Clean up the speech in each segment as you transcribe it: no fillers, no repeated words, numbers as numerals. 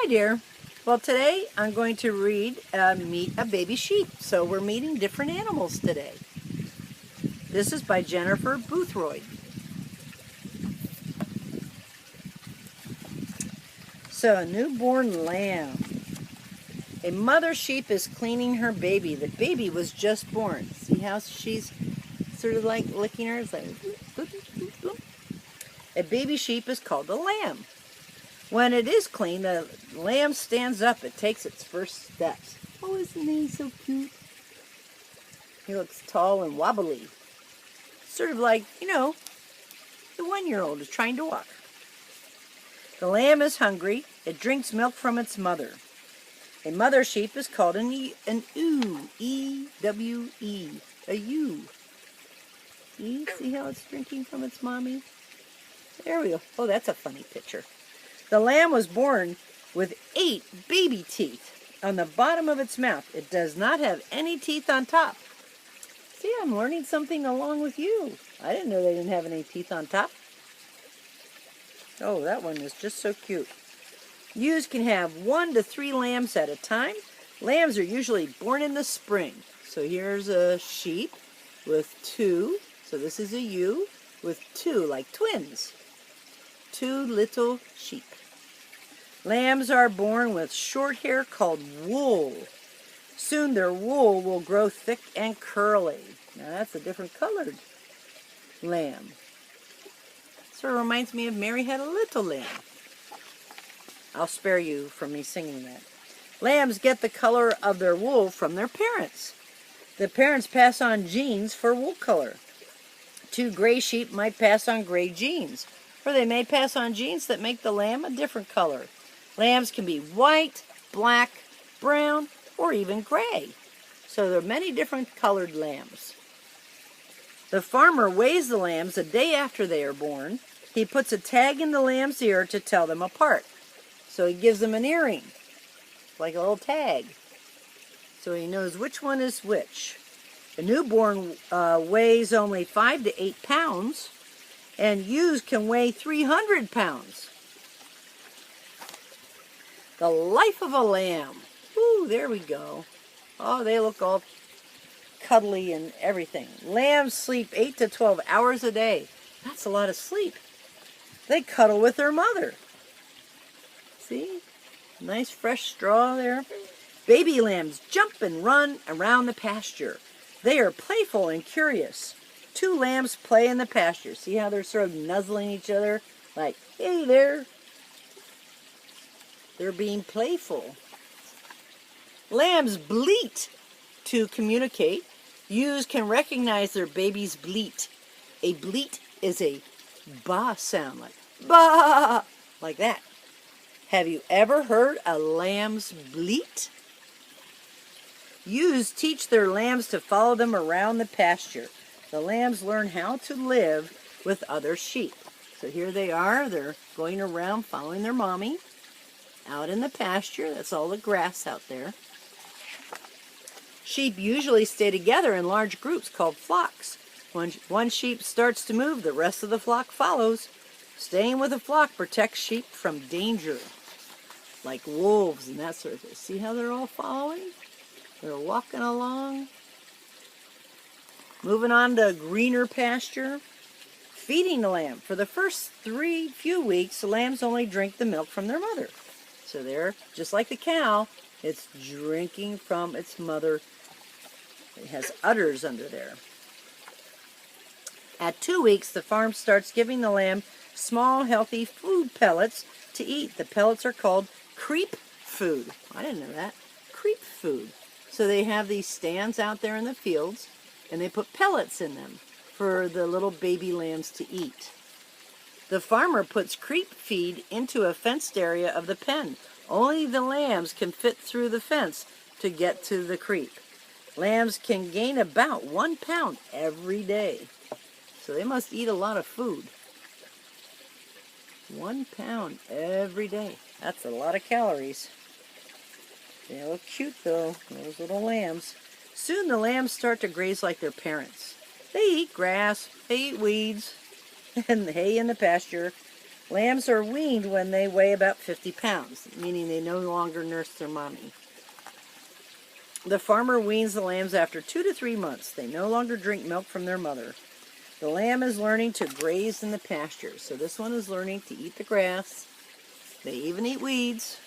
Hi, dear. Well, today I'm going to meet a baby sheep. So we're meeting different animals today. This is by Jennifer Boothroyd. So, a newborn lamb. A mother sheep is cleaning her baby. The baby was just born. See how she's sort of like licking her? It's like, boop, boop, boop. A baby sheep is called a lamb. When it is clean, the lamb stands up. It takes its first steps. Oh, isn't he so cute? He looks tall and wobbly. Sort of like, the 1-year-old is trying to walk. The lamb is hungry. It drinks milk from its mother. A mother sheep is called an ewe, E-W-E, a ewe. See how it's drinking from its mommy? There we go. Oh, that's a funny picture. The lamb was born with 8 baby teeth on the bottom of its mouth. It does not have any teeth on top. See, I'm learning something along with you. I didn't know they didn't have any teeth on top. Oh, that one is just so cute. Ewes can have 1 to 3 lambs at a time. Lambs are usually born in the spring. So here's a sheep with 2. So this is a ewe with 2, like twins. 2 little sheep. Lambs are born with short hair called wool. Soon their wool will grow thick and curly. Now that's a different colored lamb. Sort of reminds me of Mary Had a Little Lamb. I'll spare you from me singing that. Lambs get the color of their wool from their parents. The parents pass on genes for wool color. 2 gray sheep might pass on gray genes, or they may pass on genes that make the lamb a different color. Lambs can be white, black, brown, or even gray. So there are many different colored lambs. The farmer weighs the lambs a day after they are born. He puts a tag in the lamb's ear to tell them apart. So he gives them an earring, like a little tag, so he knows which one is which. A newborn weighs only 5 to 8 pounds, and ewes can weigh 300 pounds. The life of a lamb. Ooh, there we go. Oh, they look all cuddly and everything. Lambs sleep 8 to 12 hours a day. That's a lot of sleep. They cuddle with their mother. See? Nice fresh straw there. Baby lambs jump and run around the pasture. They are playful and curious. 2 lambs play in the pasture. See how they're sort of nuzzling each other? Like, hey there. They're being playful. Lambs bleat to communicate. Ewes can recognize their baby's bleat. A bleat is a ba sound, like ba, like that. Have you ever heard a lamb's bleat? Ewes teach their lambs to follow them around the pasture. The lambs learn how to live with other sheep. So here they are. They're going around following their mommy out in the pasture. That's all the grass out there. Sheep usually stay together in large groups called flocks. When one sheep starts to move, the rest of the flock follows. Staying with a flock protects sheep from danger, like wolves and that sort of thing. See how they're all following? They're walking along. Moving on to greener pasture. Feeding the lamb. For the first few weeks, the lambs only drink the milk from their mother. So they're just like the cow. It's drinking from its mother. It has udders under there. At 2 weeks, the farm starts giving the lamb small, healthy food pellets to eat. The pellets are called creep food. I didn't know that. Creep food. So they have these stands out there in the fields, and they put pellets in them for the little baby lambs to eat. The farmer puts creep feed into a fenced area of the pen. Only the lambs can fit through the fence to get to the creep. Lambs can gain about 1 pound every day. So they must eat a lot of food. 1 pound every day. That's a lot of calories. They look cute though, those little lambs. Soon the lambs start to graze like their parents. They eat grass, they eat weeds, and hay in the pasture. Lambs are weaned when they weigh about 50 pounds, meaning they no longer nurse their mommy. The farmer weans the lambs after 2 to 3 months. They no longer drink milk from their mother. The lamb is learning to graze in the pasture. So this one is learning to eat the grass. They even eat weeds.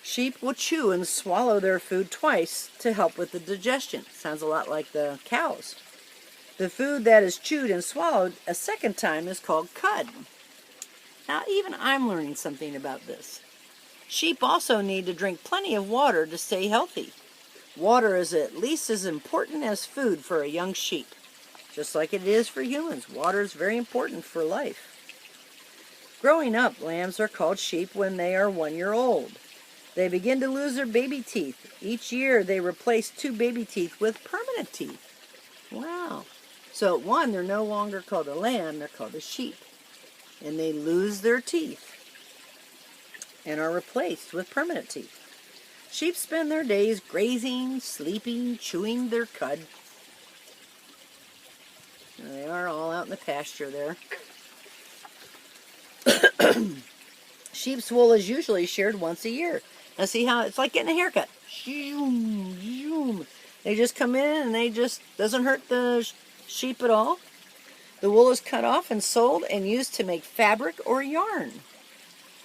Sheep will chew and swallow their food twice to help with the digestion. Sounds a lot like the cows. The food that is chewed and swallowed a second time is called cud. Now, even I'm learning something about this. Sheep also need to drink plenty of water to stay healthy. Water is at least as important as food for a young sheep. Just like it is for humans, water is very important for life. Growing up, lambs are called sheep when they are 1 year old. They begin to lose their baby teeth. Each year, they replace 2 baby teeth with permanent teeth. Wow. So at 1, they're no longer called a lamb, they're called a sheep. And they lose their teeth and are replaced with permanent teeth. Sheep spend their days grazing, sleeping, chewing their cud. There they are all out in the pasture there. Sheep's wool is usually sheared once a year. Now see how it's like getting a haircut. Zoom, zoom. They just come in and they just, doesn't hurt the sheep at all. The wool is cut off and sold and used to make fabric or yarn.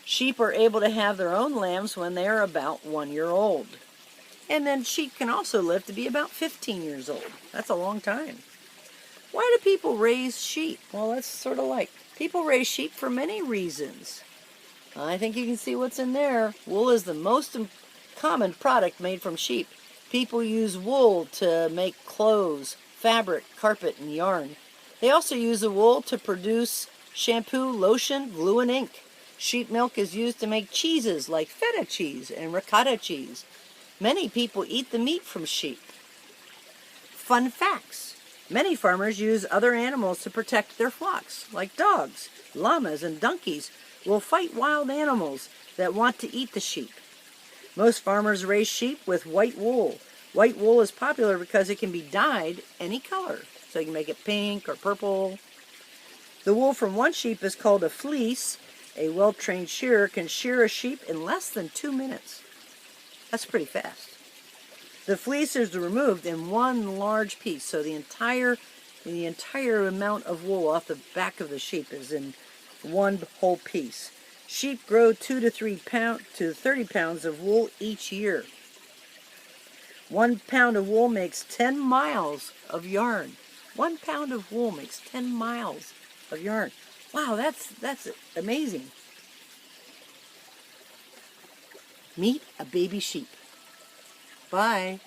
Sheep are able to have their own lambs when they are about 1 year old. And then sheep can also live to be about 15 years old. That's a long time. Why do people raise sheep? Well, that's sort of like, people raise sheep for many reasons. I think you can see what's in there. Wool is the most common product made from sheep. People use wool to make clothes, fabric, carpet, and yarn. They also use the wool to produce shampoo, lotion, glue, and ink. Sheep milk is used to make cheeses like feta cheese and ricotta cheese. Many people eat the meat from sheep. Fun facts. Many farmers use other animals to protect their flocks, like dogs, llamas, and donkeys will fight wild animals that want to eat the sheep. Most farmers raise sheep with white wool. White wool is popular because it can be dyed any color. So you can make it pink or purple. The wool from one sheep is called a fleece. A well-trained shearer can shear a sheep in less than 2 minutes. That's pretty fast. The fleece is removed in one large piece, so the entire amount of wool off the back of the sheep is in one whole piece. Sheep grow 2 to 30 pounds of wool each year. 1 pound of wool makes 10 miles of yarn. 1 pound of wool makes 10 miles of yarn. Wow, that's amazing. Meet a baby sheep. Bye.